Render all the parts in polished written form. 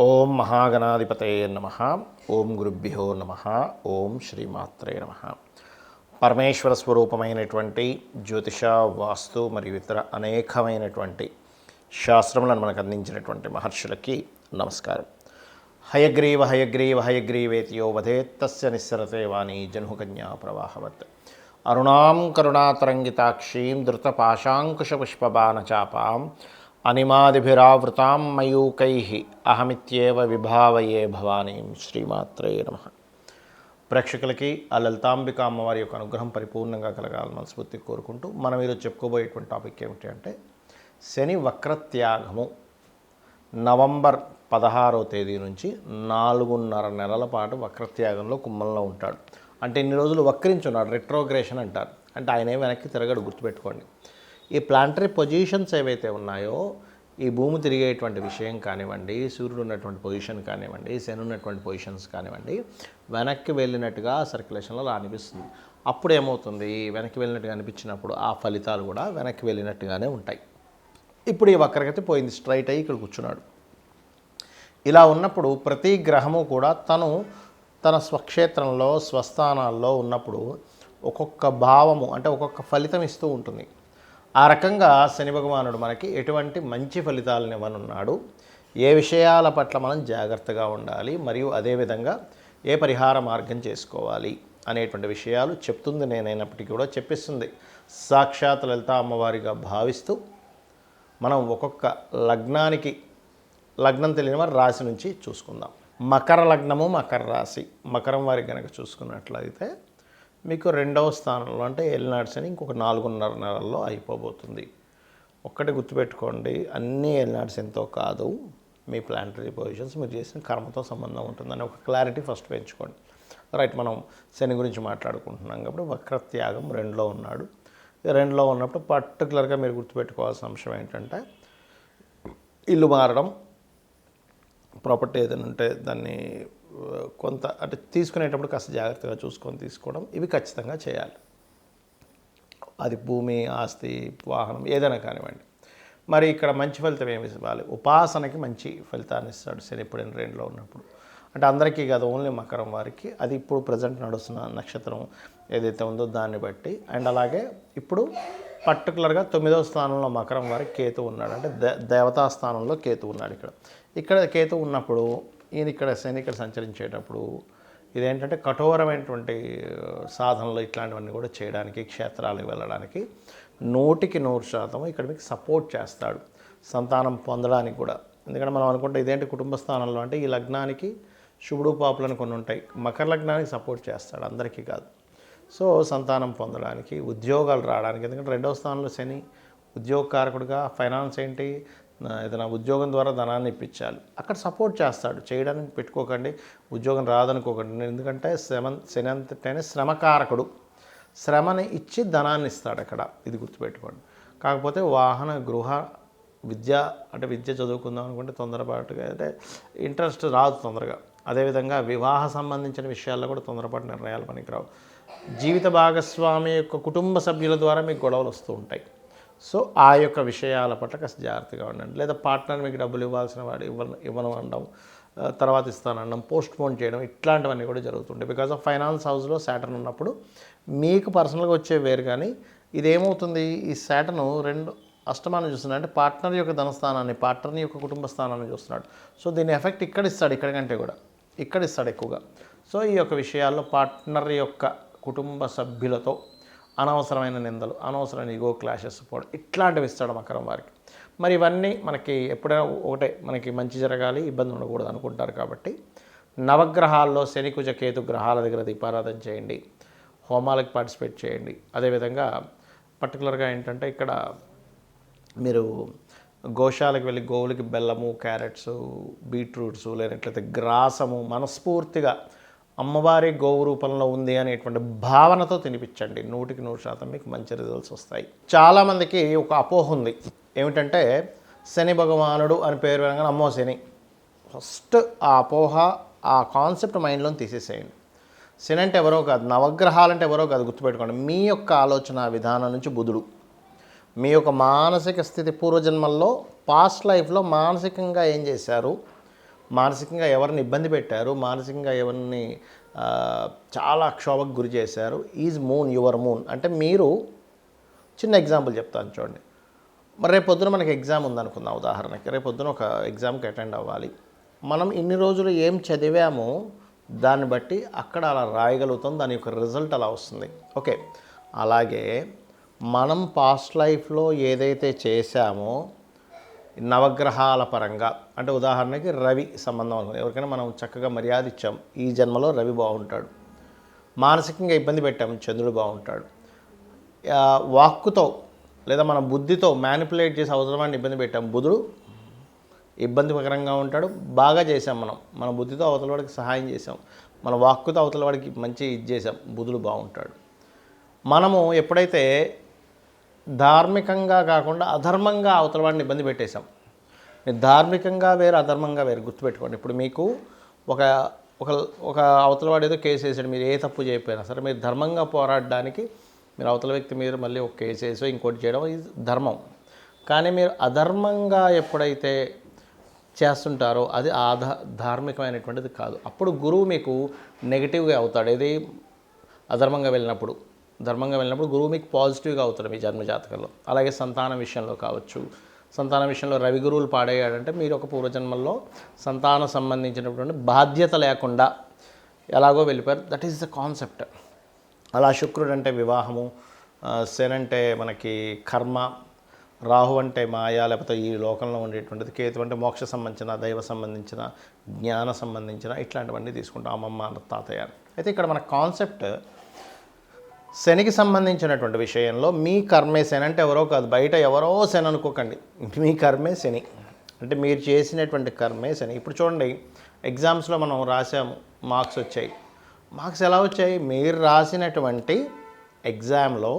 ఓం మహాగణాధిపతయే నమః. ఓం గురుభ్యో నమః. ఓం శ్రీమాత్రే నమః. పరమేశ్వర స్వరూపమైనటువంటి జ్యోతిష, వాస్తు మరియు ఇతర అనేకమైనటువంటి శాస్త్రములను మనకు అందించినటువంటి మహర్షులకి నమస్కారం. హయగ్రీవ హయగ్రీవ హయగ్రీవేతియో వదేత్ తస్య నిస్సరతే వాణి జన్హుకన్యా ప్రవాహవత్. అరుణాం కరుణాతరంగితాక్షీం ధృతపాశాంకుశపుష్పబాణచాపాం అనిమాదిభిరావృతాం మయూకైః అహమిత్యేవ విభావయే భవానీం. శ్రీమాత్రే నమః. ప్రేక్షకులకి ఆ లలితాంబిక అమ్మవారి యొక్క అనుగ్రహం పరిపూర్ణంగా కలగాలని మనస్ఫూర్తిగా కోరుకుంటూ మనం ఈరోజు చెప్పుకోబోయేటువంటి టాపిక్ ఏమిటి అంటే శని వక్రత్యాగము. నవంబర్ 16వ తేదీ నుంచి 4.5 నెలల పాటు వక్రత్యాగంలో కుంభంలో ఉంటాడు. అంటే ఇన్ని రోజులు వక్రించున్నాడు, రెట్రోగ్రేషన్ అంటారు. అంటే ఆయనే వెనక్కి తిరగడు, గుర్తుపెట్టుకోండి. ఈ ప్లాంటరీ పొజిషన్స్ ఏవైతే ఉన్నాయో, ఈ భూమి తిరిగేటువంటి విషయం కానివ్వండి, సూర్యుడు ఉన్నటువంటి పొజిషన్ కానివ్వండి, శని ఉన్నటువంటి పొజిషన్స్ కానివ్వండి, వెనక్కి వెళ్ళినట్టుగా సర్క్యులేషన్లో అనిపిస్తుంది. అప్పుడు ఏమవుతుంది, వెనక్కి వెళ్ళినట్టుగా అనిపించినప్పుడు ఆ ఫలితాలు కూడా వెనక్కి వెళ్ళినట్టుగానే ఉంటాయి. ఇప్పుడు ఈ వక్రగతి పోయింది, స్ట్రైట్ అయ్యి ఇక్కడ కూర్చున్నాడు. ఇలా ఉన్నప్పుడు ప్రతి గ్రహము కూడా తన స్వక్షేత్రంలో స్వస్థానాల్లో ఉన్నప్పుడు ఒక్కొక్క భావము అంటే ఒక్కొక్క ఫలితం ఇస్తూ ఉంటుంది. ఆ రకంగా శని భగవానుడు మనకి ఎటువంటి మంచి ఫలితాలను ఇవ్వనున్నాడు, ఏ విషయాల పట్ల మనం జాగ్రత్తగా ఉండాలి, మరియు అదేవిధంగా ఏ పరిహార మార్గం చేసుకోవాలి అనేటువంటి విషయాలు చెప్తుంది. నేనైనప్పటికీ కూడా చెప్పిస్తుంది సాక్షాత్ లలిత అమ్మవారిగా భావిస్తూ మనం ఒక్కొక్క లగ్నానికి, లగ్నం తెలియని వారి రాశి నుంచి చూసుకుందాం. మకర లగ్నము, మకర రాశి. మకరం వారికి కనుక చూసుకున్నట్లయితే మీకు 2వ స్థానంలో అంటే ఏలినాటి శని ఇంకొక 4.5 నెలల్లో అయిపోబోతుంది. ఒక్కటి గుర్తుపెట్టుకోండి, అన్నీ ఏలినాటి శనితో కాదు, మీ ప్లాంటరీ పొజిషన్స్ మీరు చేసిన కర్మతో సంబంధం ఉంటుందని ఒక క్లారిటీ ఫస్ట్ పెంచుకోండి. రైట్, మనం శని గురించి మాట్లాడుకుంటున్నాం కాబట్టి వక్రత్యాగం 2లో ఉన్నాడు. 2లో ఉన్నప్పుడు పర్టికులర్గా మీరు గుర్తుపెట్టుకోవాల్సిన అంశం ఏంటంటే ఇల్లు మారడం, ప్రాపర్టీ ఏదైనా ఉంటే దాన్ని కొంత అంటే తీసుకునేటప్పుడు కాస్త జాగ్రత్తగా చూసుకొని తీసుకోవడం, ఇవి ఖచ్చితంగా చేయాలి. అది భూమి, ఆస్తి, వాహనం ఏదైనా కానివ్వండి. మరి ఇక్కడ మంచి ఫలితం ఏమి ఇవ్వాలి, ఉపాసనకి మంచి ఫలితాన్ని ఇస్తాడు శని ఎప్పుడైనా 2లో ఉన్నప్పుడు. అంటే అందరికీ కాదు, ఓన్లీ మకరం వారికి. అది ఇప్పుడు ప్రజెంట్ నడుస్తున్న నక్షత్రం ఏదైతే ఉందో దాన్ని బట్టి. అండ్ అలాగే ఇప్పుడు పర్టికులర్గా 9వ స్థానంలో మకరం వారికి కేతు ఉన్నాడు. అంటే దేవతా స్థానంలో కేతు ఉన్నాడు. ఇక్కడ కేతు ఉన్నప్పుడు ఈయన ఇక్కడ శని ఇక్కడ సంచరించేటప్పుడు ఇదేంటంటే కఠోరమైనటువంటి సాధనలు ఇట్లాంటివన్నీ కూడా చేయడానికి, క్షేత్రాలకు వెళ్ళడానికి 100% ఇక్కడ మీకు సపోర్ట్ చేస్తాడు. సంతానం పొందడానికి కూడా. ఎందుకంటే మనం అనుకుంటే ఇదేంటి కుటుంబ స్థానంలో అంటే ఈ లగ్నానికి శుభుడు పాపులను కొన్ని ఉంటాయి. మకర లగ్నానికి సపోర్ట్ చేస్తాడు, అందరికీ కాదు. సో సంతానం పొందడానికి, ఉద్యోగాలు రావడానికి. ఎందుకంటే 2వ స్థానంలో శని ఉద్యోగకారకుడిగా, ఫైనాన్స్ ఏంటి, ఏదైనా ఉద్యోగం ద్వారా ధనాన్ని ఇప్పించాలి, అక్కడ సపోర్ట్ చేస్తాడు. చేయడానికి పెట్టుకోకండి, ఉద్యోగం రాదనుకోకండి. ఎందుకంటే శని అంతటనే శ్రమకారకుడు, శ్రమని ఇచ్చి ధనాన్ని ఇస్తాడు అక్కడ, ఇది గుర్తుపెట్టుకోండి. కాకపోతే వాహన, గృహ, విద్య అంటే విద్య చదువుకుందాం అనుకుంటే తొందరపాటుగా అంటే ఇంట్రెస్ట్ రాదు తొందరగా. అదేవిధంగా వివాహ సంబంధించిన విషయాల్లో కూడా తొందరపాటు నిర్ణయాలు పనికిరావు. జీవిత భాగస్వామి యొక్క కుటుంబ సభ్యుల ద్వారా మీకు గొడవలు వస్తూ ఉంటాయి. సో ఆ యొక్క విషయాల పట్ల కాస్త జాగ్రత్తగా ఉండండి. లేదా పార్ట్నర్ మీకు డబ్బులు ఇవ్వాల్సిన వాడు ఇవ్వను అనడం, తర్వాత ఇస్తానడం, పోస్ట్ పోన్ చేయడం, ఇట్లాంటివన్నీ కూడా జరుగుతుంటాయి. బికాజ్ ఆఫ్ ఫైనాన్స్ హౌస్లో సాటర్న్ ఉన్నప్పుడు మీకు పర్సనల్గా వచ్చే వేరు. కానీ ఇదేమవుతుంది, ఈ సాటర్న్ 2 అష్టమాన్ని చూస్తున్నాడు. అంటే పార్ట్నర్ యొక్క ధనస్థానాన్ని, పార్ట్నర్ యొక్క కుటుంబ స్థానాన్ని చూస్తున్నాడు. సో దీని ఎఫెక్ట్ ఇక్కడ ఇస్తాడు, ఇక్కడ కంటే కూడా ఇక్కడ ఇస్తాడు ఎక్కువగా. సో ఈ యొక్క విషయాల్లో పార్ట్నర్ యొక్క కుటుంబ సభ్యులతో అనవసరమైన నిందలు, అనవసరమైన ఈగో క్లాషెస్ పోవడం, ఇట్లాంటివి ఇస్తాడు మకరం వారికి. మరి ఇవన్నీ మనకి ఎప్పుడైనా ఒకటే, మనకి మంచి జరగాలి, ఇబ్బంది ఉండకూడదు అనుకుంటారు. కాబట్టి నవగ్రహాల్లో శని, కుజ, కేతు గ్రహాల దగ్గర దీపారాధన చేయండి, హోమాలకు పార్టిసిపేట్ చేయండి. అదేవిధంగా పర్టికులర్గా ఏంటంటే ఇక్కడ మీరు గోశాలకు వెళ్ళి గోవులకి బెల్లము, క్యారెట్స్, బీట్రూట్స్, లేనట్లయితే గ్రాసము మనస్ఫూర్తిగా అమ్మవారి గోవు రూపంలో ఉంది అనేటువంటి భావనతో తినిపించండి. 100% మీకు మంచి రిజల్ట్స్ వస్తాయి. చాలామందికి ఒక అపోహ ఉంది, ఏమిటంటే శని భగవానుడు అని పేరు వినగానే అమ్మో శని. ఫస్ట్ ఆ అపోహ, ఆ కాన్సెప్ట్ మైండ్లో తీసేసేయండి. శని అంటే ఎవరో కాదు, నవగ్రహాలు అంటే ఎవరో కాదు, గుర్తుపెట్టుకోండి. మీ యొక్క ఆలోచన విధానం నుంచి బుధుడు, మీ యొక్క మానసిక స్థితి పూర్వజన్మల్లో పాస్ట్ లైఫ్లో మానసికంగా ఏం చేశారు, మానసికంగా ఎవరిని ఇబ్బంది పెట్టారు, మానసికంగా ఎవరిని చాలా క్షోభకు గురి చేశారు. ఈజ్ మూన్ యువర్ మూన్ అంటే మీరు చిన్న ఎగ్జాంపుల్ చెప్తాను చూడండి. మరి రేపు పొద్దున మనకి ఎగ్జామ్ ఉందనుకుందాం, ఉదాహరణకి రేపు పొద్దున ఒక ఎగ్జామ్కి అటెండ్ అవ్వాలి. మనం ఇన్ని రోజులు ఏం చదివామో దాన్ని బట్టి అక్కడ అలా రాయగలుగుతాం, దాని యొక్క రిజల్ట్ అలా వస్తుంది. ఓకే, అలాగే మనం పాస్ట్ లైఫ్లో ఏదైతే చేశామో నవగ్రహాల పరంగా, అంటే ఉదాహరణకి రవి సంబంధం అనుకుంది, ఎవరికైనా మనం చక్కగా మర్యాద ఇచ్చాం, ఈ జన్మలో రవి బాగుంటాడు. మానసికంగా ఇబ్బంది పెట్టాం, చంద్రుడు బాగుంటాడు. వాక్కుతో లేదా మన బుద్ధితో మ్యానిపులేట్ చేసి అవసరమాన్ని ఇబ్బంది పెట్టాం, బుధుడు ఇబ్బందికరంగా ఉంటాడు. బాగా చేసాం మనం, మన బుద్ధితో అవతల వాడికి సహాయం చేసాం, మన వాక్కుతో అవతల వాడికి మంచి ఇది చేసాం, బుధుడు బాగుంటాడు. మనము ఎప్పుడైతే ధార్మికంగా కాకుండా అధర్మంగా అవతల వాడిని ఇబ్బంది పెట్టేశాం, మీరు ధార్మికంగా వేరు అధర్మంగా వేరు గుర్తుపెట్టుకోండి. ఇప్పుడు మీకు ఒక ఒక ఒక అవతల వాడు ఏదో కేసు వేసాడు, మీరు ఏ తప్పు చేయకపోయినా సరే మీరు ధర్మంగా పోరాడడానికి మీరు అవతల వ్యక్తి మీద మళ్ళీ ఒక కేసు వేసో ఇంకోటి చేయడం ఇది ధర్మం. కానీ మీరు అధర్మంగా ఎప్పుడైతే చేస్తుంటారో అది ధార్మికమైనటువంటిది కాదు. అప్పుడు గురువు మీకు నెగిటివ్గా అవుతాడు. ఏది అధర్మంగా వెళ్ళినప్పుడు. ధర్మంగా వెళ్ళినప్పుడు గురువు మీకు పాజిటివ్గా అవుతాడు మీ జన్మజాతకంలో. అలాగే సంతానం విషయంలో కావచ్చు, సంతానం విషయంలో రవి గురువులు పాడయ్యాడంటే మీరు ఒక పూర్వజన్మల్లో సంతానం సంబంధించినటువంటి బాధ్యత లేకుండా ఎలాగో వెళ్ళిపోయారు. That is the concept. అలా శుక్రుడు అంటే వివాహము, శని అంటే మనకి కర్మ, రాహు అంటే మాయా లేకపోతే ఈ లోకంలో ఉండేటువంటిది, కేతు అంటే మోక్ష సంబంధించిన, దైవ సంబంధించిన, జ్ఞాన సంబంధించిన ఇట్లాంటివన్నీ తీసుకుంటాం అమ్మమ్మ తాతయ్య. అయితే ఇక్కడ మన కాన్సెప్ట్ శనికి సంబంధించినటువంటి విషయంలో మీ కర్మే శని అంటే ఎవరో కాదు, బయట ఎవరో శని అనుకోకండి, మీ కర్మే శని అంటే మీరు చేసినటువంటి కర్మే శని. ఇప్పుడు చూడండి, ఎగ్జామ్స్లో మనం రాసాము, మార్క్స్ వచ్చాయి. మార్క్స్ ఎలా వచ్చాయి? మీరు రాసినటువంటి ఎగ్జామ్లో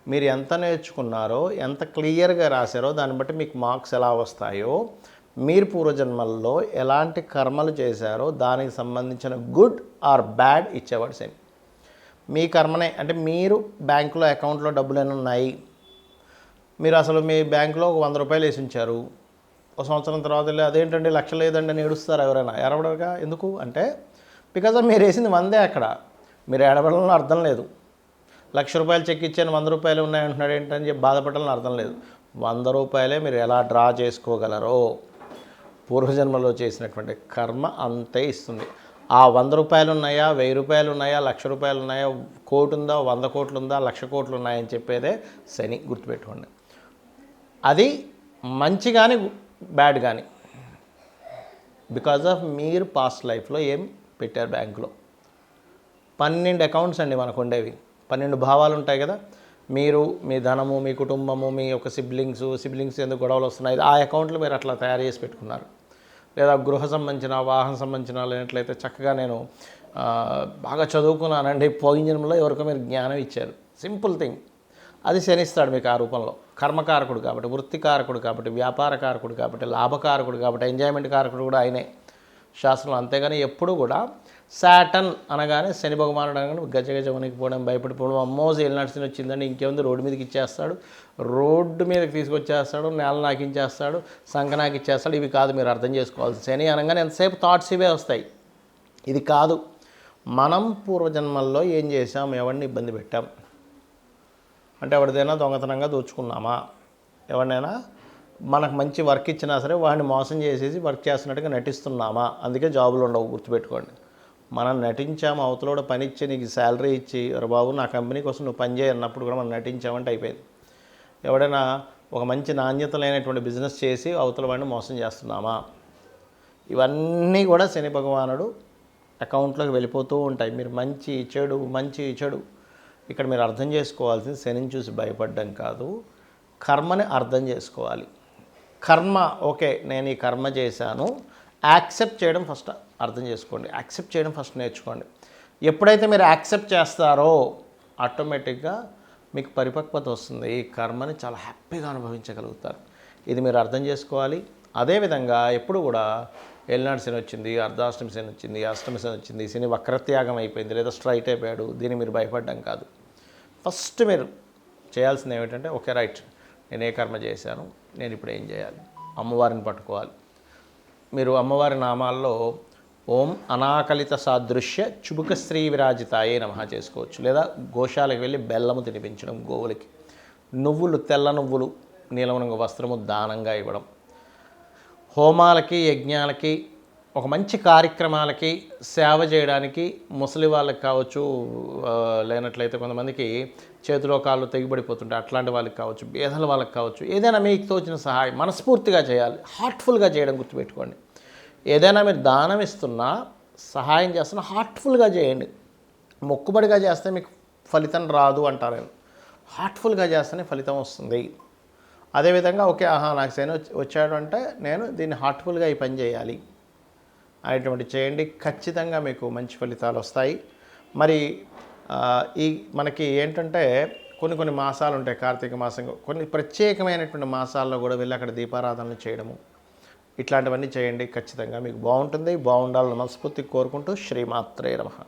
మీరు ఎంత నేర్చుకున్నారో, ఎంత క్లియర్గా రాశారో దాన్ని బట్టి మీకు మార్క్స్ ఎలా వస్తాయో, మీరు పూర్వజన్మల్లో ఎలాంటి కర్మలు చేశారో దానికి సంబంధించిన గుడ్ ఆర్ బ్యాడ్ ఇచ్చేవాడు శని. మీ కర్మనే అంటే మీరు బ్యాంకులో అకౌంట్లో డబ్బులు ఏమైనా ఉన్నాయి, మీరు అసలు మీ బ్యాంకులో ఒక 100 రూపాయలు వేసి ఉంచారు, ఒక సంవత్సరం తర్వాత వెళ్ళి అదేంటండి లక్ష లేదండి అని ఏడుస్తారు ఎవరైనా. ఏడవడగా ఎందుకు అంటే బికాజ్ మీరు వేసింది 100 అక్కడ, మీరు ఏడవడంలో అర్థం లేదు. 1,00,000 రూపాయలు చెక్ ఇచ్చాను 100 రూపాయలు ఉన్నాయంటున్నాడు ఏంటని చెప్పి బాధపడాలని అర్థం లేదు. 100 రూపాయలే మీరు ఎలా డ్రా చేసుకోగలరో పూర్వజన్మలో చేసినటువంటి కర్మ అంతే ఇస్తుంది. ఆ 100 రూపాయలు ఉన్నాయా, 1000 రూపాయలు ఉన్నాయా, 1,00,000 రూపాయలు ఉన్నాయా, 1 కోటి ఉందా, 100 కోట్లు ఉందా, 1,00,000 కోట్లు ఉన్నాయని చెప్పేదే శని, గుర్తుపెట్టుకోండి. అది మంచి కానీ బ్యాడ్ కానీ బికాజ్ ఆఫ్ మీరు పాస్ట్ లైఫ్లో ఏం పెట్టారు బ్యాంకులో. 12 అకౌంట్స్ అండి మనకు ఉండేవి, 12 భావాలు ఉంటాయి కదా. మీరు, మీ ధనము, మీ కుటుంబము, మీ యొక్క సిబ్లింగ్స్ ఎందుకు గొడవలు వస్తున్నాయి, ఆ అకౌంట్లు మీరు అట్లా తయారు చేసి పెట్టుకున్నారు. లేదా గృహ సంబంధించిన, వాహన సంబంధించిన లేనట్లయితే చక్కగా నేను బాగా చదువుకున్నానండి, పోయిన జన్మలో ఎవరికో మీరు జ్ఞానం ఇచ్చారు, సింపుల్ థింగ్. అది శనిస్తాడు మీకు ఆ రూపంలో. కర్మకారకుడు కాబట్టి, వృత్తికారకుడు కాబట్టి, వ్యాపారకారకుడు కాబట్టి, లాభకారకుడు కాబట్టి, ఎంజాయ్మెంట్ కారకుడు కూడా ఆయనే శాస్త్రంలో. అంతేగాని ఎప్పుడు కూడా శాటన్ అనగానే శని భగవానుడు అనగానే గజగజ వణికిపోవడం, భయపడిపోవడం, అమ్మో ఏలినాటి వచ్చిందండి ఇంకేముంది రోడ్డు మీదకి ఇచ్చేస్తాడు, రోడ్డు మీదకి తీసుకొచ్చేస్తాడు, నేల నాకించేస్తాడు, సంఖ నాకిచ్చేస్తాడు. ఇవి కాదు మీరు అర్థం చేసుకోవాల్సి. శని అనగానే ఎంతసేపు థాట్స్ ఇవే వస్తాయి. ఇది కాదు. మనం పూర్వజన్మల్లో ఏం చేసాం, ఎవరిని ఇబ్బంది పెట్టాం అంటే ఎవరిదైనా దొంగతనంగా దోచుకున్నామా, ఎవరినైనా మనకు మంచి వర్క్ ఇచ్చినా సరే వాడిని మోసం చేసేసి వర్క్ చేస్తున్నట్టుగా నటిస్తున్నామా, అందుకే జాబులు ఉండవు, గుర్తుపెట్టుకోండి. మనం నటించాము, అవతల పని ఇచ్చి నీకు శాలరీ ఇచ్చి బాబు నా కంపెనీ కోసం నువ్వు పని చేయన్నప్పుడు కూడా మనం నటించామంటే అయిపోయింది. ఎవడైనా ఒక మంచి నాణ్యత లేనటువంటి బిజినెస్ చేసి అవతల వాడిని మోసం చేస్తున్నామా, ఇవన్నీ కూడా శని భగవానుడు అకౌంట్లోకి వెళ్ళిపోతూ ఉంటాయి. మీరు మంచి చెడు ఇక్కడ మీరు అర్థం చేసుకోవాల్సింది శనిని చూసి భయపడడం కాదు, కర్మని అర్థం చేసుకోవాలి. కర్మ ఓకే, నేను ఈ కర్మ చేశాను, యాక్సెప్ట్ చేయడం ఫస్ట్ అర్థం చేసుకోండి, యాక్సెప్ట్ చేయడం ఫస్ట్ నేర్చుకోండి. ఎప్పుడైతే మీరు యాక్సెప్ట్ చేస్తారో ఆటోమేటిక్గా మీకు పరిపక్వత వస్తుంది, ఈ కర్మని చాలా హ్యాపీగా అనుభవించగలుగుతారు. ఇది మీరు అర్థం చేసుకోవాలి. అదేవిధంగా ఎప్పుడు కూడా ఏలినాటి శని వచ్చింది, అర్ధాష్టమి శని వచ్చింది, అష్టమి శని వచ్చింది, శని వక్రత్యాగం అయిపోయింది లేదా స్ట్రైట్ అయిపోయాడు, దీన్ని మీరు భయపడడం కాదు. ఫస్ట్ మీరు చేయాల్సింది ఏమిటంటే ఓకే రైట్, నేను ఏ కర్మ చేశాను, నేను ఇప్పుడు ఏం చేయాలి, అమ్మవారిని పట్టుకోవాలి. మీరు అమ్మవారి నామాల్లో ఓం అనాకలిత సాదృశ్య చుబుక శ్రీ విరాజితాయే నమః చేసుకోవచ్చు. లేదా గోశాలకు వెళ్ళి బెల్లము తినిపించడం గోవులకి, నువ్వులు, తెల్ల నువ్వులు, నీలం రంగు వస్త్రము దానంగా ఇవ్వడం, హోమాలకి, యజ్ఞాలకి, ఒక మంచి కార్యక్రమాలకి సేవ చేయడానికి ముసలి వాళ్ళకి కావచ్చు, లేనట్లయితే కొంతమందికి చేతిలో కాళ్ళు తెగిపడిపోతుంటాయి, అట్లాంటి వాళ్ళకి కావచ్చు, పేదల వాళ్ళకి కావచ్చు, ఏదైనా మీకు తోచిన సహాయం మనస్ఫూర్తిగా చేయాలి, హార్ట్ఫుల్గా చేయడం గుర్తుపెట్టుకోండి. ఏదైనా మీరు దానం ఇస్తున్నా, సహాయం చేస్తున్నా హార్ట్ఫుల్గా చేయండి. మొక్కుబడిగా చేస్తే మీకు ఫలితం రాదు అంటారు నేను. హార్ట్ఫుల్గా చేస్తేనే ఫలితం వస్తుంది. అదేవిధంగా ఓకే, నాకు శని వచ్చాడు అంటే నేను దీన్ని హార్ట్ఫుల్గా ఈ పని చేయాలి అనేటువంటి చేయండి. ఖచ్చితంగా మీకు మంచి ఫలితాలు వస్తాయి. మరి ఈ మనకి ఏంటంటే కొన్ని మాసాలు ఉంటాయి, కార్తీక మాసం, కొన్ని ప్రత్యేకమైనటువంటి మాసాల్లో కూడా వెళ్ళి అక్కడ దీపారాధనలు చేయడము, ఇట్లాంటివన్నీ చేయండి. ఖచ్చితంగా మీకు బాగుంటుంది. బాగుండాలని మనస్ఫూర్తిగా కోరుకుంటూ శ్రీమాత్రే నమః.